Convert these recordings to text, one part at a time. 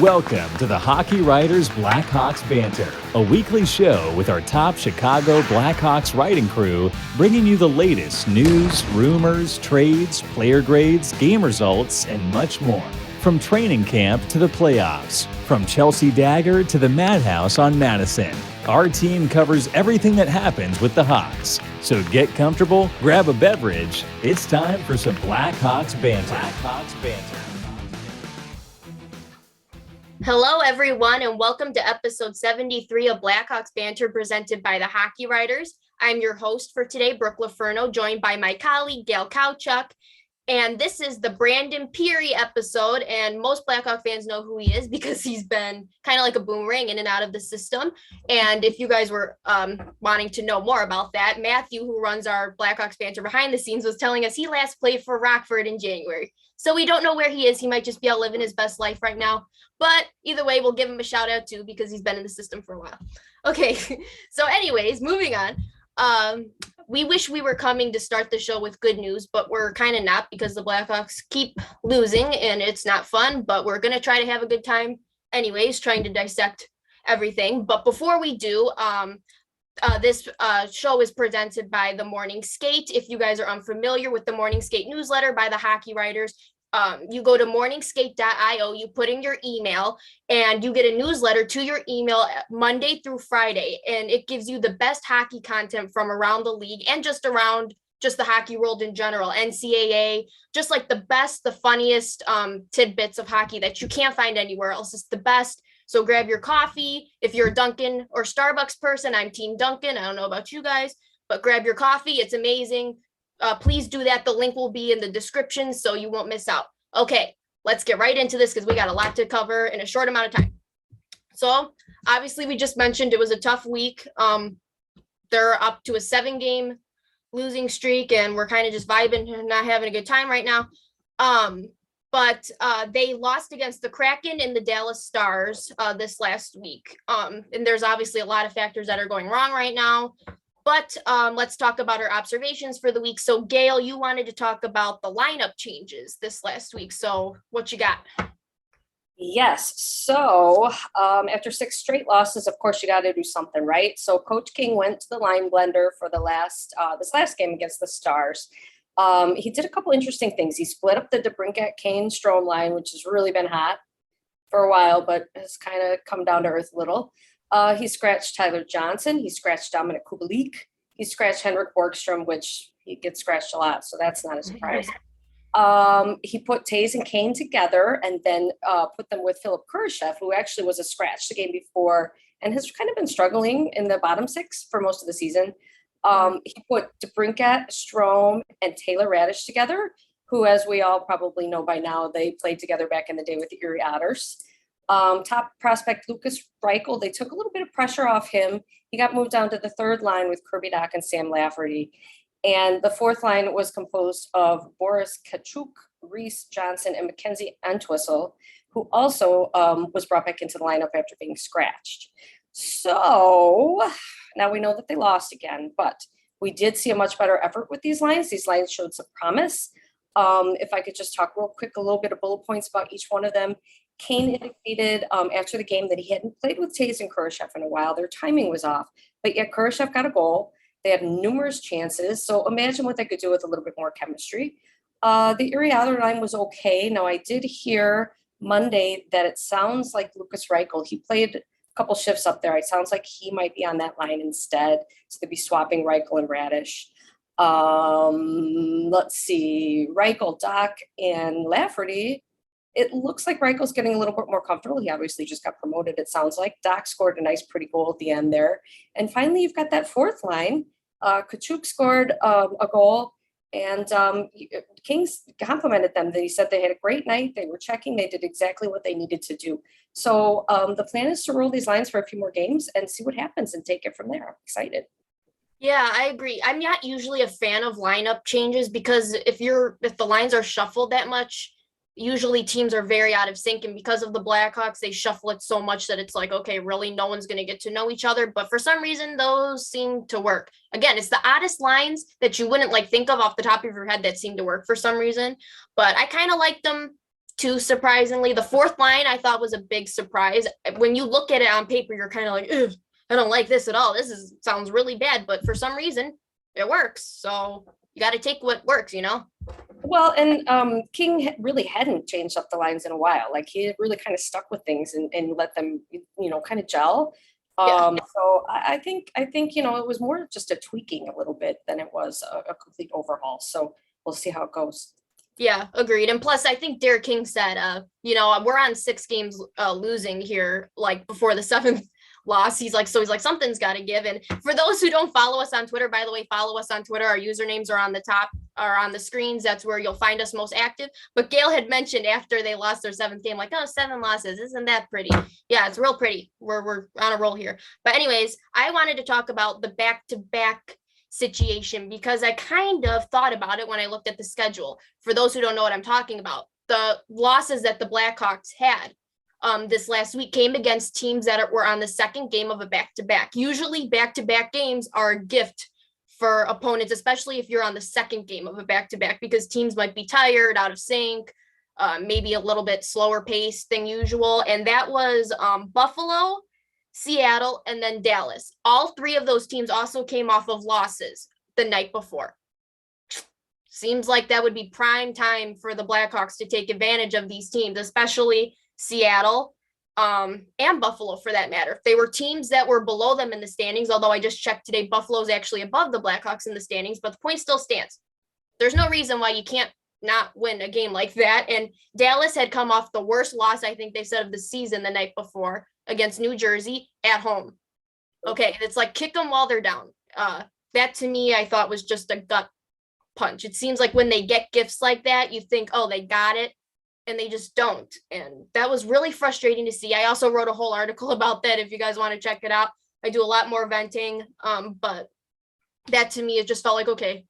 Welcome to the Hockey Writers Blackhawks Banter, a weekly show with our top Chicago Blackhawks writing crew, bringing you the latest news, rumors, trades, player grades, game results, and much more. From training camp to the playoffs, from Chelsea Dagger to the Madhouse on Madison, our team covers everything that happens with the Hawks. So get comfortable, grab a beverage. It's time for some Blackhawks Banter. Blackhawks Banter. Hello, everyone, and welcome to episode 73 of Blackhawks Banter presented by the Hockey Writers. I'm your host for today, Brooke LoFurno, joined by my colleague, Gail Kauchak. And this is the Brandon Peary episode, and most Blackhawk fans know who he is because he's been kind of like a boomerang in and out of the system. And if you guys were wanting to know more about that, Matthew, who runs our Blackhawks Banter behind the scenes, was telling us he last played for Rockford in January. So we don't know where he is. He might just be out living his best life right now. But either way, we'll give him a shout out too because he's been in the system for a while. Okay, so anyways, moving on. We wish we were coming to start the show with good news, but we're kind of not because the Blackhawks keep losing and it's not fun, but we're going to try to have a good time anyways, trying to dissect everything. But before we do, this show is presented by The Morning Skate. If you guys are unfamiliar with The Morning Skate newsletter by the Hockey Writers, you go to morningskate.io, you put in your email, and you get a newsletter to your email Monday through Friday. And it gives you the best hockey content from around the league and just around just the hockey world in general, NCAA, just like the best, the funniest tidbits of hockey that you can't find anywhere else. It's the best. So grab your coffee. If you're a Dunkin' or Starbucks person, I'm Team Dunkin'. I don't know about you guys, but grab your coffee. It's amazing. Please do that. The link will be in the description so you won't miss out. Okay, let's get right into this because we got a lot to cover in a short amount of time. So obviously we just mentioned it was a tough week. They're up to a 7-game losing streak and we're kind of just vibing and not having a good time right now. But they lost against the Kraken and the Dallas Stars this last week. And there's obviously a lot of factors that are going wrong right now. But let's talk about our observations for the week. So, Gail, you wanted to talk about the lineup changes this last week. So what you got? Yes. So after 6 straight losses, of course, you got to do something, right? So Coach King went to the line blender for the this last game against the Stars. He did a couple interesting things. He split up the DeBrincat Kane Strome line, which has really been hot for a while, but has kind of come down to earth a little. He scratched Tyler Johnson. He scratched Dominic Kubalik. He scratched Henrik Borgstrom, which he gets scratched a lot, so that's not a surprise. He put Toews and Kane together and then put them with Philipp Kurashev, who actually was a scratch the game before and has kind of been struggling in the bottom 6 for most of the season. He put DeBrincat, Strome, and Taylor Radish together, who, as we all probably know by now, they played together back in the day with the Erie Otters. Top prospect Lukas Reichel, they took a little bit of pressure off him. He got moved down to the 3rd line with Kirby Dach and Sam Lafferty. And the 4th line was composed of Boris Katchouk, Reese Johnson, and Mackenzie Entwistle, who also was brought back into the lineup after being scratched. So now we know that they lost again, but we did see a much better effort with these lines. These lines showed some promise. If I could just talk real quick, a little bit of bullet points about each one of them. Kane indicated after the game that he hadn't played with Toews and Kurashev in a while. Their timing was off, but yet Kurashev got a goal. They had numerous chances. So imagine what they could do with a little bit more chemistry. The Erie Otter line was okay. Now, I did hear Monday that it sounds like Lukas Reichel, he played a couple shifts up there. It sounds like he might be on that line instead. So they'd be swapping Reichel and Radish. Let's see, Reichel, Dach, and Lafferty. It looks like Reichel's getting a little bit more comfortable. He obviously just got promoted, it sounds like. Dach scored a nice, pretty goal at the end there. And finally, you've got that 4th line. Katchouk scored a goal, and Kings complimented them. They said they had a great night. They were checking. They did exactly what they needed to do. So the plan is to roll these lines for a few more games and see what happens and take it from there. I'm excited. Yeah, I agree. I'm not usually a fan of lineup changes because if the lines are shuffled that much, usually teams are very out of sync, and because of the Blackhawks, they shuffle it so much that it's like, okay, really no one's going to get to know each other. But for some reason, those seem to work. Again, it's the oddest lines that you wouldn't think of off the top of your head that seem to work for some reason. But I kind of like them too surprisingly. The fourth line I thought was a big surprise. When you look at it on paper, you're kind of like, ugh, I don't like this at all. Sounds really bad, but for some reason it works. So you got to take what works, you know? Well, and King really hadn't changed up the lines in a while. Like he really kind of stuck with things and let them, kind of gel. So I think, it was more just a tweaking a little bit than it was a complete overhaul. So we'll see how it goes. Yeah, agreed. And plus, I think Derek King said, we're on 6 games losing here, like before the 7th loss. He's like, something's got to give. And for those who don't follow us on Twitter, by the way, follow us on Twitter. Our usernames are on the top, are on the screens. That's where you'll find us most active. But Gail had mentioned after they lost their 7th game, like, 7 losses. Isn't that pretty? Yeah, it's real pretty. We're on a roll here. But anyways, I wanted to talk about the back-to-back situation because I kind of thought about it when I looked at the schedule. For those who don't know what I'm talking about, the losses that the Blackhawks had this last week came against teams that were on the second game of a back-to-back. Usually back-to-back games are a gift for opponents, especially if you're on the second game of a back-to-back, because teams might be tired, out of sync, maybe a little bit slower pace than usual. And that was Buffalo, Seattle, and then Dallas. All 3 of those teams also came off of losses the night before. Seems like that would be prime time for the Blackhawks to take advantage of these teams, especially Seattle and Buffalo for that matter. If they were teams that were below them in the standings, although I just checked today, Buffalo's actually above the Blackhawks in the standings, but the point still stands. There's no reason why you can't not win a game like that. And Dallas had come off the worst loss, I think they said, of the season the night before against New Jersey at home. Okay, it's like kick them while they're down. That to me, I thought was just a gut punch. It seems like when they get gifts like that, you think, oh, they got it, and they just don't. And that was really frustrating to see. I also wrote a whole article about that if you guys want to check it out. I do a lot more venting, but that to me, it just felt like, okay,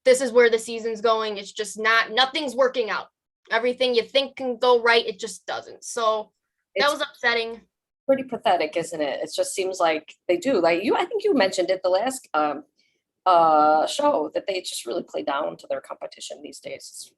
this is where the season's going. It's just nothing's working out. Everything you think can go right, it just doesn't. So that was upsetting. Pretty pathetic, isn't it? It just seems like they do. Like I think you mentioned it the last show that they just really play down to their competition these days.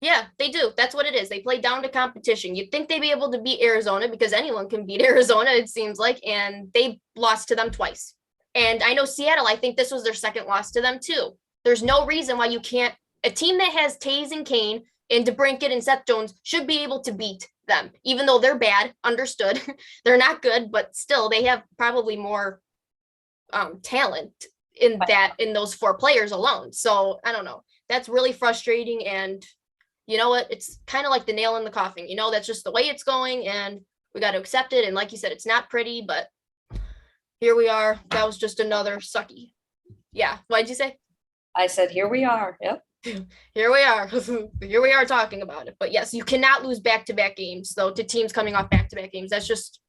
Yeah, they do. That's what it is. They play down to competition. You'd think they'd be able to beat Arizona because anyone can beat Arizona, it seems like, and they lost to them twice. And I know Seattle, I think this was their second loss to them too. There's no reason why you can't. A team that has Toews and Kane and DeBrincat and Seth Jones should be able to beat them, even though they're bad, understood. They're not good, but still they have probably more talent in those 4 players alone. So I don't know. That's really frustrating. And you know what? It's kind of like the nail in the coffin. That's just the way it's going and we got to accept it. And like you said, it's not pretty, but here we are. That was just another sucky. Yeah. What'd you say? I said, here we are. Yep. Here we are. Here we are talking about it. But yes, you cannot lose back-to-back games, though, to teams coming off back-to-back games. That's just,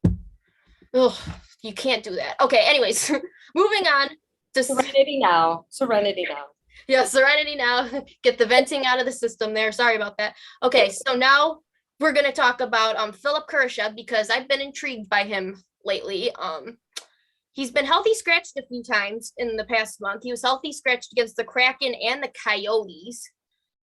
you can't do that. Okay, anyways, moving on to Serenity now. Yeah, serenity now. Get the venting out of the system there. Sorry about that. Okay, so now we're going to talk about Philipp Kurashev because I've been intrigued by him lately. He's been healthy scratched a few times in the past month. He was healthy scratched against the Kraken and the Coyotes,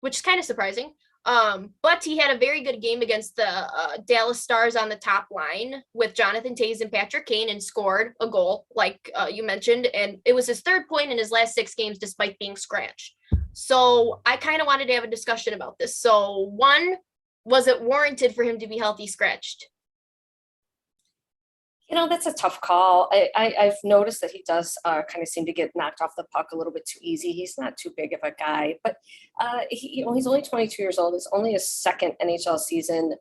which is kind of surprising. But he had a very good game against the Dallas Stars on the top line with Jonathan Toews and Patrick Kane and scored a goal, like you mentioned. And it was his 3rd point in his last 6 games, despite being scratched. So I kind of wanted to have a discussion about this. So 1, was it warranted for him to be healthy scratched? That's a tough call. I've noticed that he does kind of seem to get knocked off the puck a little bit too easy. He's not too big of a guy, but he's only 22 years old. It's only his 2nd NHL season.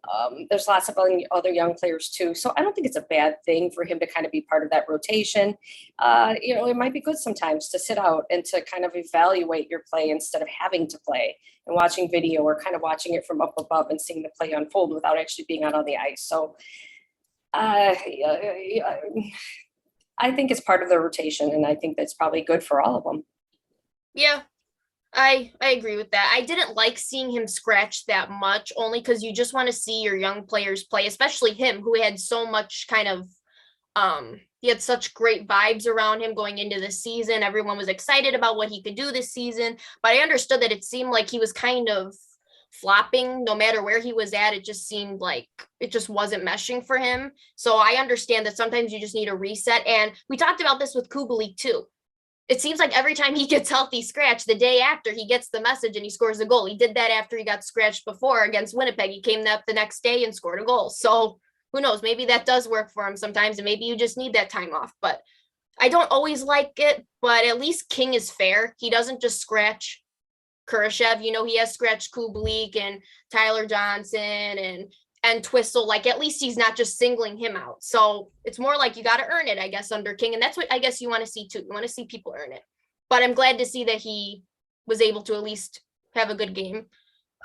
There's lots of other young players too. So I don't think it's a bad thing for him to kind of be part of that rotation. It might be good sometimes to sit out and to kind of evaluate your play instead of having to play and watching video or kind of watching it from up above and seeing the play unfold without actually being out on the ice. So I think it's part of the rotation, and I think that's probably good for all of them. Yeah, I agree with that. I didn't like seeing him scratch that much, only because you just want to see your young players play, especially him, who had so much kind of he had such great vibes around him going into the season. Everyone was excited about what he could do this season, but I understood that it seemed like he was kind of flopping no matter where he was at. It just seemed like it just wasn't meshing for him. So I understand that sometimes you just need a reset. And we talked about this with Kubalik too. It seems like every time he gets healthy scratch, the day after he gets the message and he scores a goal. He did that after he got scratched before against Winnipeg. He came up the next day and scored a goal. So who knows? Maybe that does work for him sometimes, and maybe you just need that time off. But I don't always like it, but at least King is fair. He doesn't just scratch Kurashev. You know, he has scratched Kubalik and Tyler Johnson and Twistle. Like, at least he's not just singling him out. So it's more like you got to earn it, I guess, under King. And that's what I guess you want to see too. You want to see people earn it. But I'm glad to see that he was able to at least have a good game.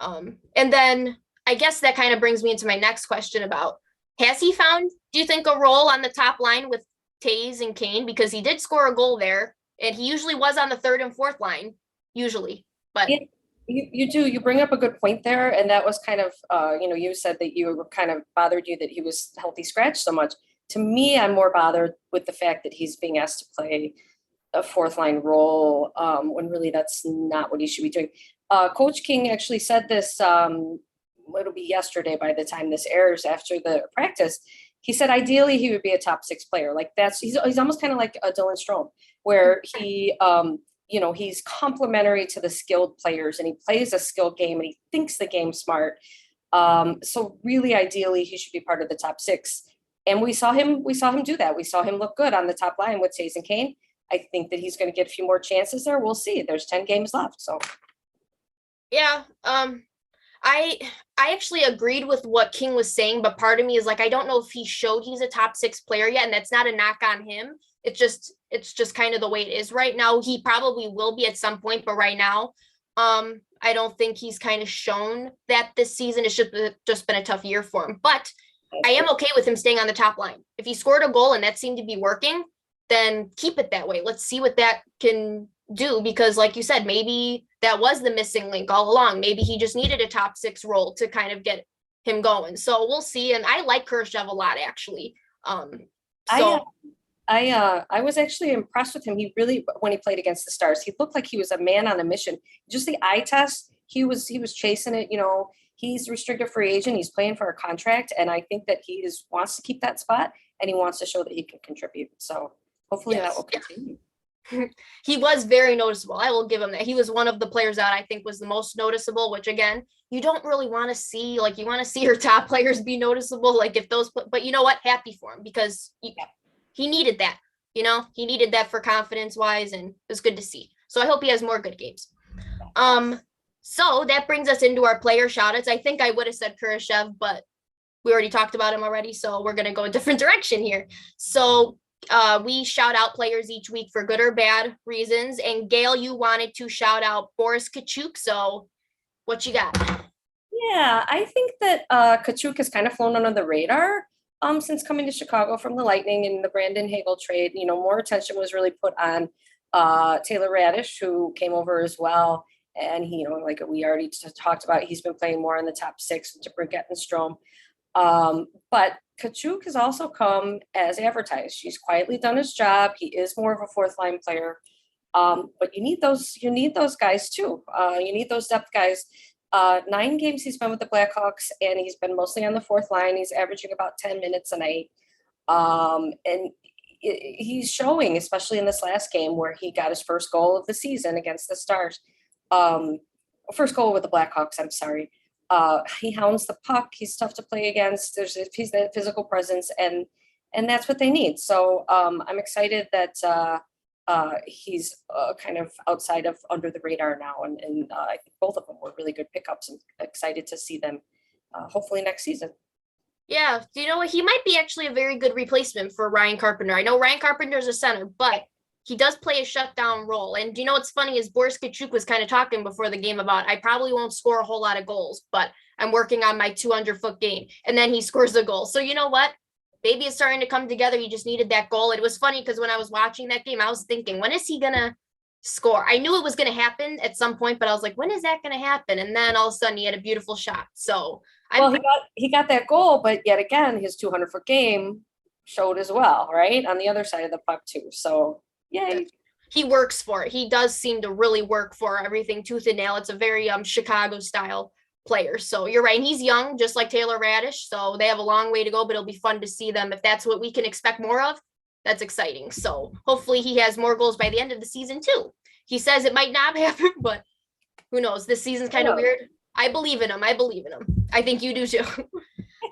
And then I guess that kind of brings me into my next question about, has he found, do you think, a role on the top line with Toews and Kane? Because he did score a goal there, and he usually was on the third and fourth line, usually. But Yeah, you do. You bring up a good point there, and that was kind of, you said that you were kind of bothered you that he was healthy scratch so much. To me, I'm more bothered with the fact that he's being asked to play a fourth line role when really that's not what he should be doing. Coach King actually said this. It'll be yesterday by the time this airs after the practice. He said ideally he would be a top six player. Like he's almost kind of like a Dylan Strome, where he he's complementary to the skilled players and he plays a skilled game and he thinks the game smart. So really ideally he should be part of the top six. And we saw him do that. We saw him look good on the top line with Toews and Kane. I think that he's going to get a few more chances there. We'll see. There's 10 games left. So yeah, I actually agreed with what King was saying, but part of me is like, I don't know if he showed he's a top six player yet, and that's not a knock on him. It's just kind of the way it is right now. He probably will be at some point, but right now, I don't think he's kind of shown that this season. It's just been a tough year for him. But I am okay with him staying on the top line. If he scored a goal and that seemed to be working, then keep it that way. Let's see what that can do, because like you said, maybe that was the missing link all along. Maybe he just needed a top six role to kind of get him going. So we'll see. And I like Kurashev a lot, actually. I was actually impressed with him. He really, when he played against the Stars, he looked like he was a man on a mission. Just the eye test, he was chasing it. He's restricted free agent. He's playing for a contract, and I think that he wants to keep that spot, and he wants to show that he can contribute. So hopefully that will continue. He was very noticeable. I will give him that. He was one of the players that I think was the most noticeable, which again, you don't really want to see. Like, you want to see your top players be noticeable. Like, if those, but you know what? Happy for him, because he needed that. He needed that for confidence wise, and it was good to see. So I hope he has more good games. So that brings us into our player shoutouts. I think I would have said Kurashev, but we already talked about him already, so we're going to go a different direction here. So we shout out players each week for good or bad reasons. And Gail, you wanted to shout out Boris Katchouk. So what you got? Yeah, I think that Kauchak has kind of flown under the radar since coming to Chicago from the Lightning and the Brandon Hagel trade. More attention was really put on Taylor Radish, who came over as well. And he, like we already talked about, he's been playing more in the top six to Brooke and Strome. But Kauchak has also come as advertised. He's quietly done his job. He is more of a fourth line player. But you need those guys too. You need those depth guys. 9 games he's been with the Blackhawks, and he's been mostly on the fourth line. He's averaging about 10 minutes a night. And he's showing, especially in this last game where he got his first goal of the season against the Stars. First goal with the Blackhawks, I'm sorry. He hounds the puck. He's tough to play against. He's that physical presence, and that's what they need. So I'm excited that he's kind of outside of under the radar now, and I think both of them were really good pickups, and excited to see them hopefully next season. Yeah, you know what? He might be actually a very good replacement for Ryan Carpenter. I know Ryan Carpenter is a center, but he does play a shutdown role. And what's funny is Boris Katchouk was kind of talking before the game about, I probably won't score a whole lot of goals, but I'm working on my 200-foot game. And then he scores a goal. So you know what? Maybe it's starting to come together. He just needed that goal. It was funny because when I was watching that game, I was thinking, when is he going to score? I knew it was going to happen at some point, but I was like, when is that going to happen? And then all of a sudden he had a beautiful shot. So he got that goal, but yet again, his 200-foot game showed as well, right? On the other side of the puck too. So yay. He works for it. He does seem to really work for everything tooth and nail. It's a very Chicago style players. So you're right. And he's young, just like Taylor Radish. So they have a long way to go, but it'll be fun to see them. If that's what we can expect more of, that's exciting. So hopefully he has more goals by the end of the season too. He says it might not happen, but who knows? This season's kind of weird. I believe in him. I think you do too.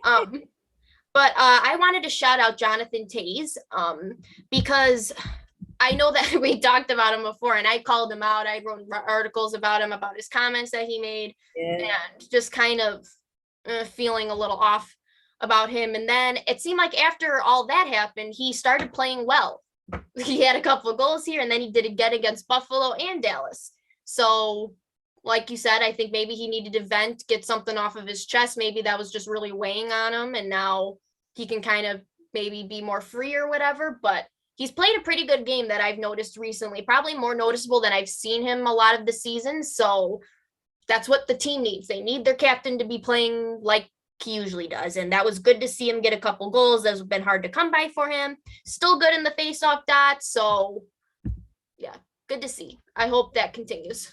But I wanted to shout out Jonathan Toews because I know that we talked about him before and I called him out. I wrote articles about him, about his comments that he made, and just kind of feeling a little off about him. And then it seemed like after all that happened, he started playing well. He had a couple of goals here, and then he did it again against Buffalo and Dallas. So like you said, I think maybe he needed to vent, get something off of his chest. Maybe that was just really weighing on him, and now he can kind of maybe be more free or whatever. But he's played a pretty good game that I've noticed recently, probably more noticeable than I've seen him a lot of the season. So that's what the team needs. They need their captain to be playing like he usually does. And that was good to see him get a couple goals. That's been hard to come by for him. Still good in the faceoff dot. So yeah, good to see. I hope that continues.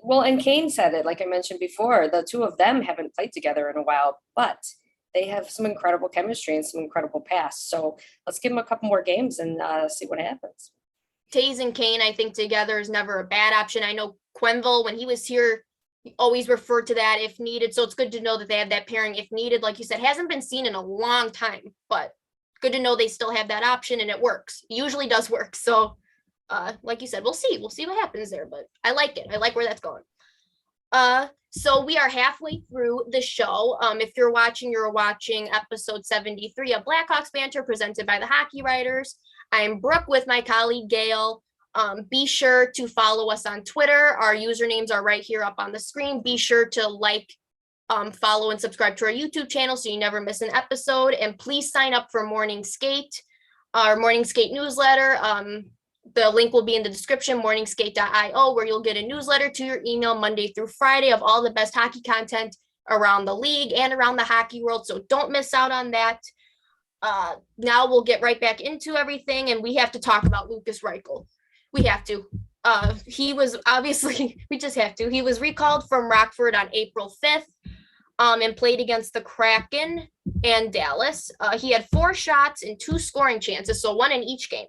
Well, and Kane said it, like I mentioned before, the two of them haven't played together in a while, but they have some incredible chemistry and some incredible pass. So let's give them a couple more games and see what happens. Toews and Kane, I think together is never a bad option. I know Quenneville, when he was here, he always referred to that if needed. So it's good to know that they have that pairing if needed. Like you said, hasn't been seen in a long time, but good to know they still have that option and it works. It usually does work. So like you said, we'll see what happens there, but I like it. I like where that's going. So we are halfway through the show. If you're watching episode 73 of Blackhawks Banter presented by the Hockey Writers. I'm Brooke with my colleague Gail. Be sure to follow us on Twitter. Our usernames are right here up on the screen. Be sure to like, follow and subscribe to our YouTube channel so you never miss an episode. And please sign up for Morning Skate, our Morning Skate newsletter. The link will be in the description, morningskate.io, where you'll get a newsletter to your email Monday through Friday of all the best hockey content around the league and around the hockey world. So don't miss out on that. Now we'll get right back into everything, and we have to talk about Lukas Reichel. We have to. He was obviously, we just have to. He was recalled from Rockford on April 5th and played against the Kraken and Dallas. He had 4 shots and 2 scoring chances, so 1 in each game,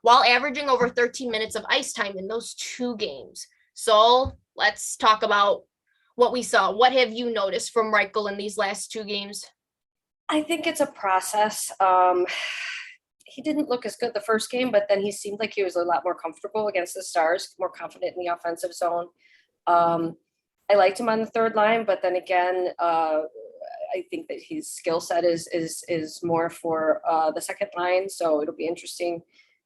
while averaging over 13 minutes of ice time in those 2 games. So let's talk about what we saw. What have you noticed from Reichel in these last 2 games? I think it's a process. He didn't look as good the first game, but then he seemed like he was a lot more comfortable against the Stars, more confident in the offensive zone. I liked him on the third line, but then again, I think that his skill set is more for the second line. So it'll be interesting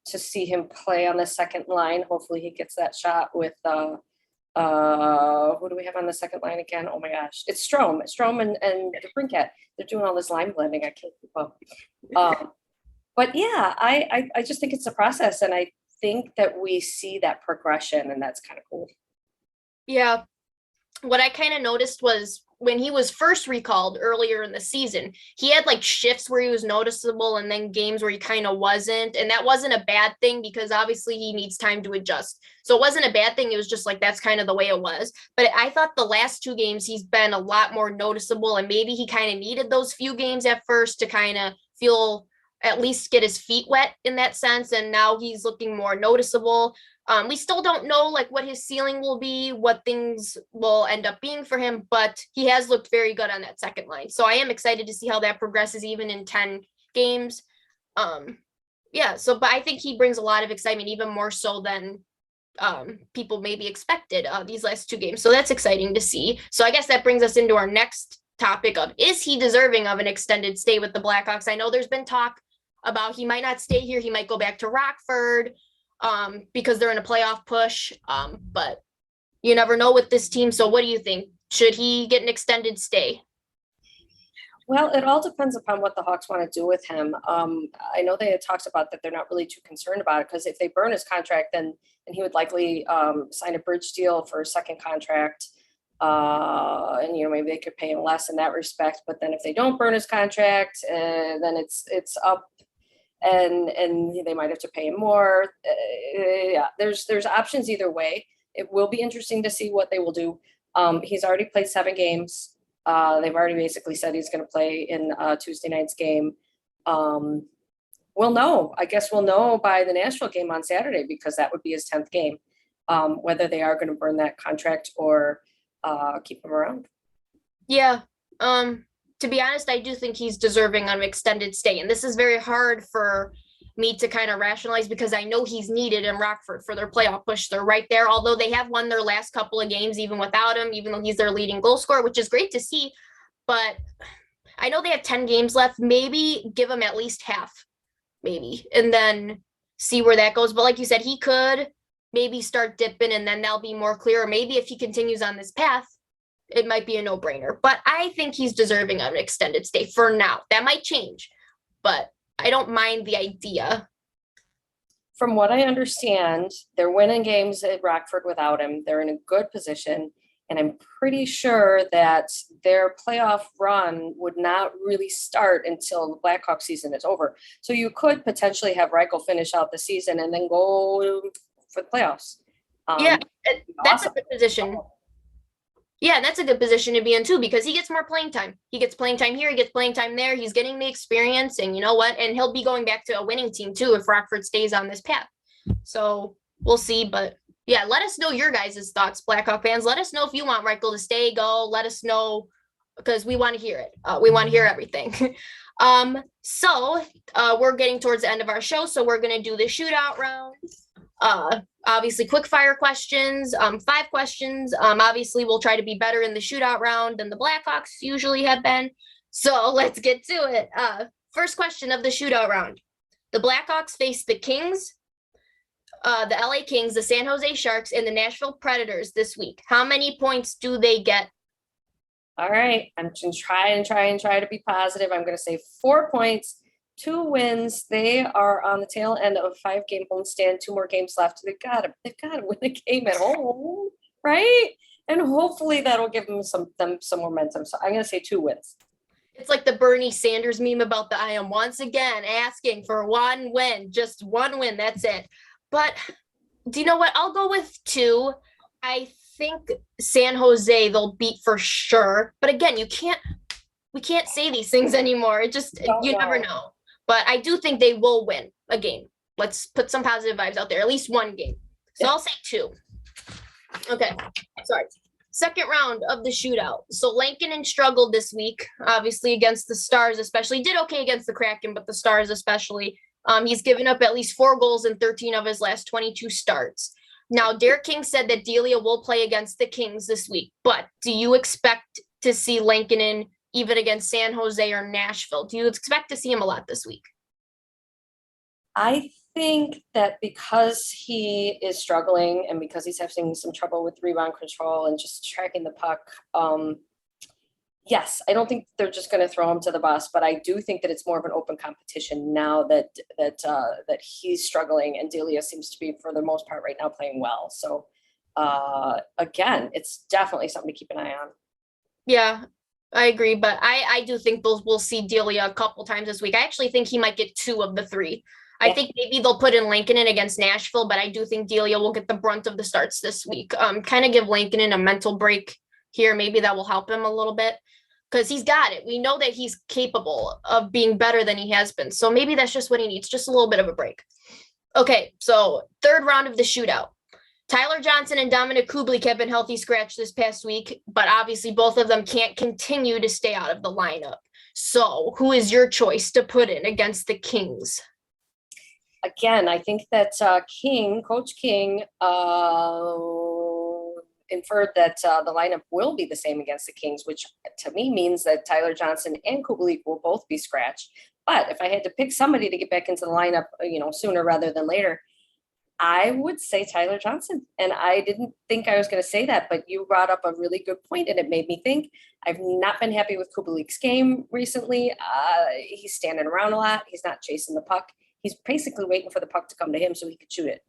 to see him play on the second line. Hopefully he gets that shot with who do we have on the second line again? Oh my gosh, it's Strome and the Brinket. They're doing all this line blending. I can't keep up. But yeah, I just think it's a process, and I think that we see that progression, and that's kind of cool. Yeah. What I kind of noticed was when he was first recalled earlier in the season, he had like shifts where he was noticeable and then games where he kind of wasn't. And that wasn't a bad thing because obviously he needs time to adjust. So it wasn't a bad thing. It was just like, that's kind of the way it was. But I thought the last 2 games, he's been a lot more noticeable, and maybe he kind of needed those few games at first to kind of feel, at least get his feet wet in that sense. And now he's looking more noticeable. We still don't know like what his ceiling will be, what things will end up being for him, but he has looked very good on that second line. So I am excited to see how that progresses even in 10 games. But I think he brings a lot of excitement, even more so than people maybe expected these last 2 games. So that's exciting to see. So I guess that brings us into our next topic of, is he deserving of an extended stay with the Blackhawks? I know there's been talk about he might not stay here. He might go back to Rockford because they're in a playoff push. But you never know with this team. So what do you think? Should he get an extended stay? Well, it all depends upon what the Hawks want to do with him. I know they had talked about that they're not really too concerned about it, because if they burn his contract, then he would likely sign a bridge deal for a second contract. And maybe they could pay him less in that respect. But then if they don't burn his contract, then it's up, and they might have to pay him more. Yeah, there's options either way. It will be interesting to see what they will do He's already played 7 games. They've already basically said he's going to play in Tuesday night's game. We'll know. I guess we'll know by the Nashville game on Saturday, because that would be his 10th game, whether they are going to burn that contract or keep him around. Yeah. To be honest, I do think he's deserving of an extended stay. And this is very hard for me to kind of rationalize, because I know he's needed in Rockford for their playoff push. They're right there, although they have won their last couple of games even without him, even though he's their leading goal scorer, which is great to see. But I know they have 10 games left. Maybe give him at least half, maybe, and then see where that goes. But like you said, he could maybe start dipping, and then that'll be more clear. Or maybe if he continues on this path, it might be a no-brainer. But I think he's deserving of an extended stay for now. That might change, but I don't mind the idea. From what I understand, they're winning games at Rockford without him. They're in a good position. And I'm pretty sure that their playoff run would not really start until the Blackhawks season is over. So you could potentially have Reichel finish out the season and then go for the playoffs. Yeah, that's awesome. a good position. Yeah, that's a good position to be in too, because he gets more playing time. He gets playing time here, he gets playing time there. He's getting the experience, and you know what? And he'll be going back to a winning team too if Rockford stays on this path. So we'll see. But yeah, let us know your guys' thoughts, Blackhawk fans. Let us know if you want Reichel to stay, go. Let us know, because we want to hear it. We want to hear everything. So we're getting towards the end of our show, so we're gonna do the shootout round. Obviously quick fire questions, 5 questions. Obviously we'll try to be better in the shootout round than the Blackhawks usually have been. So let's get to it. First question of the shootout round. The Blackhawks face the Kings, the LA Kings, the San Jose Sharks, and the Nashville Predators this week. How many points do they get? All right. I'm going to try to be positive. I'm going to say 4 points. 2 wins. They are on the tail end of a 5-game homestand. 2 more games left. They've got to win a game at home, right? And hopefully that'll give them some momentum. So I'm going to say 2 wins. It's like the Bernie Sanders meme about the I am once again asking for 1 win, just 1 win. That's it. But do you know what? I'll go with 2. I think San Jose they'll beat for sure. But again, we can't say these things anymore. It just, you never know. But I do think they will win a game. Let's put some positive vibes out there, at least 1 game. So I'll say 2. Okay, sorry. Second round of the shootout. So Lankinen struggled this week, obviously against the Stars especially. Did okay against the Kraken, but the Stars especially. He's given up at least 4 goals in 13 of his last 22 starts. Now, Derek King said that Delia will play against the Kings this week. But do you expect to see Lankinen even against San Jose or Nashville? Do you expect to see him a lot this week? I think that because he is struggling and because he's having some trouble with rebound control and just tracking the puck, yes, I don't think they're just going to throw him to the bus, but I do think that it's more of an open competition now that he's struggling and Delia seems to be, for the most part right now, playing well. So again, it's definitely something to keep an eye on. Yeah, I agree, but I do think we'll see Delia a couple times this week. I actually think he might get 2 of the 3. I think maybe they'll put in Lankinen against Nashville, but I do think Delia will get the brunt of the starts this week. Kind of give Lankinen a mental break here. Maybe that will help him a little bit because he's got it. We know that he's capable of being better than he has been. So maybe that's just what he needs, just a little bit of a break. Okay, so third round of the shootout. Tyler Johnson and Dominic Kubalik have been healthy scratch this past week, but obviously both of them can't continue to stay out of the lineup. So who is your choice to put in against the Kings? Again, I think that Coach King inferred that the lineup will be the same against the Kings, which to me means that Tyler Johnson and Kubalik will both be scratched. But if I had to pick somebody to get back into the lineup, sooner rather than later, I would say Tyler Johnson. And I didn't think I was going to say that, but you brought up a really good point and it made me think. I've not been happy with Kubalik's game recently. He's standing around a lot. He's not chasing the puck. He's basically waiting for the puck to come to him so he could shoot it.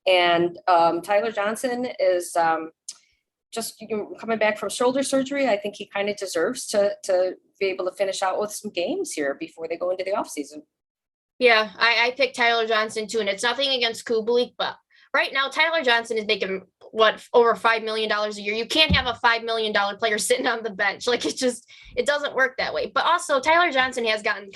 And Tyler Johnson is just coming back from shoulder surgery. I think he kind of deserves to be able to finish out with some games here before they go into the offseason. Yeah, I picked Tyler Johnson too, and it's nothing against Kubalik, but right now, Tyler Johnson is making over $5 million a year. You can't have a $5 million player sitting on the bench. Like it doesn't work that way. But also Tyler Johnson has gotten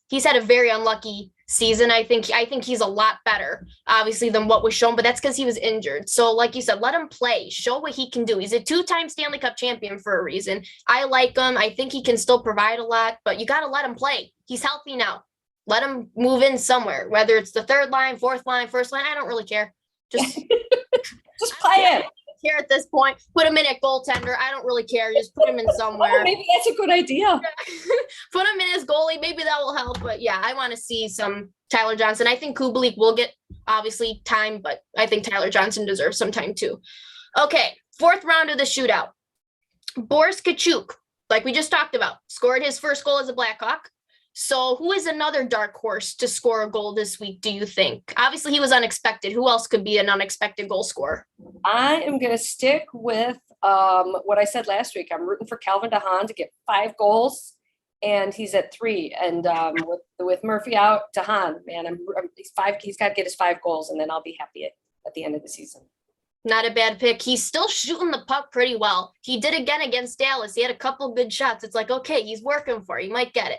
he's had a very unlucky season. I think he's a lot better, obviously, than what was shown, but that's because he was injured. So like you said, let him play, show what he can do. He's a 2-time Stanley Cup champion for a reason. I like him. I think he can still provide a lot, but you got to let him play. He's healthy now. Let him move in somewhere, whether it's the third line, fourth line, first line. I don't really care. Just play it. Here at this point, put him in at goaltender. I don't really care. Just put him in somewhere. Oh, maybe that's a good idea. Put him in as goalie. Maybe that will help. But yeah, I want to see some Tyler Johnson. I think Kubalik will get obviously time, but I think Tyler Johnson deserves some time too. Okay, 4th round of the shootout. Boris Katchouk, like we just talked about, scored his first goal as a Blackhawk. So who is another dark horse to score a goal this week, do you think? Obviously, he was unexpected. Who else could be an unexpected goal scorer? I am going to stick with what I said last week. I'm rooting for Calvin DeHaan to get 5 goals, and he's at 3. And with Murphy out, DeHaan, man, he's got to get his 5 goals, and then I'll be happy at the end of the season. Not a bad pick. He's still shooting the puck pretty well. He did again against Dallas. He had a couple good shots. It's like, okay, he's working for it. He might get it.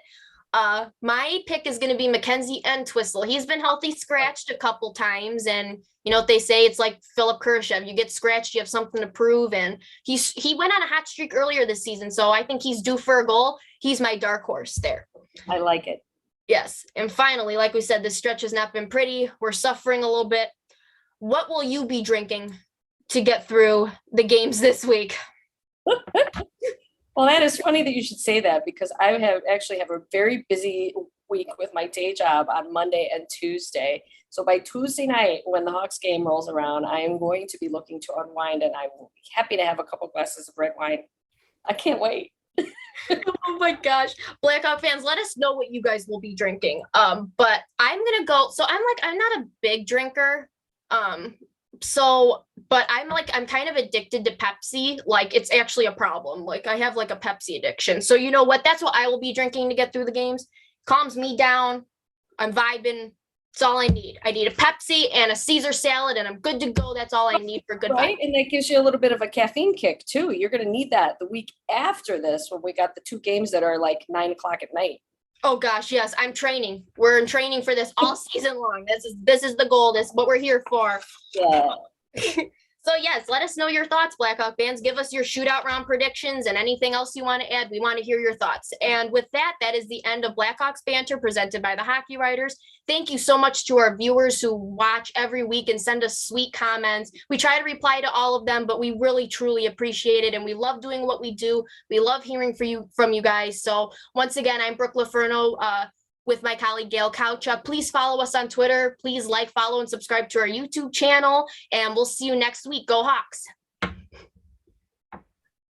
My pick is going to be Mackenzie Entwistle. He's been healthy scratched a couple times, and you know what they say, it's like Philipp Kurashev. You get scratched, you have something to prove, and he went on a hot streak earlier this season, so I think he's due for a goal. He's my dark horse there. I like it. Yes, and finally, like we said, this stretch has not been pretty. We're suffering a little bit. What will you be drinking to get through the games this week? Well, that is funny that you should say that, because I have a very busy week with my day job on Monday and Tuesday. So by Tuesday night, when the Hawks game rolls around, I am going to be looking to unwind, and I'm happy to have a couple glasses of red wine. I can't wait. Oh my gosh. Blackhawk fans, let us know what you guys will be drinking. But I'm going to go. So I'm not a big drinker. But I'm kind of addicted to Pepsi. Like, it's actually a problem. Like, I have like a Pepsi addiction. So you know what? That's what I will be drinking to get through the games. Calms me down. I'm vibing. That's all I need. I need a Pepsi and a Caesar salad, and I'm good to go. That's all I need for good right? vibes. And that gives you a little bit of a caffeine kick too. You're going to need that the week after this, when we got the 2 games that are like 9:00 at night. Oh gosh, yes, I'm training. We're in training for this all season long. This is the goal. This is what we're here for. Yeah. So yes, let us know your thoughts, Blackhawk fans. Give us your shootout round predictions and anything else you want to add. We want to hear your thoughts. And with that, that is the end of Blackhawks Banter presented by the Hockey Writers. Thank you so much to our viewers who watch every week and send us sweet comments. We try to reply to all of them, but we really, truly appreciate it. And we love doing what we do. We love hearing from you guys. So once again, I'm Brooke LoFurno, with my colleague Gail Kauchak. Please follow us on Twitter. Please like, follow, and subscribe to our YouTube channel. And we'll see you next week. Go Hawks.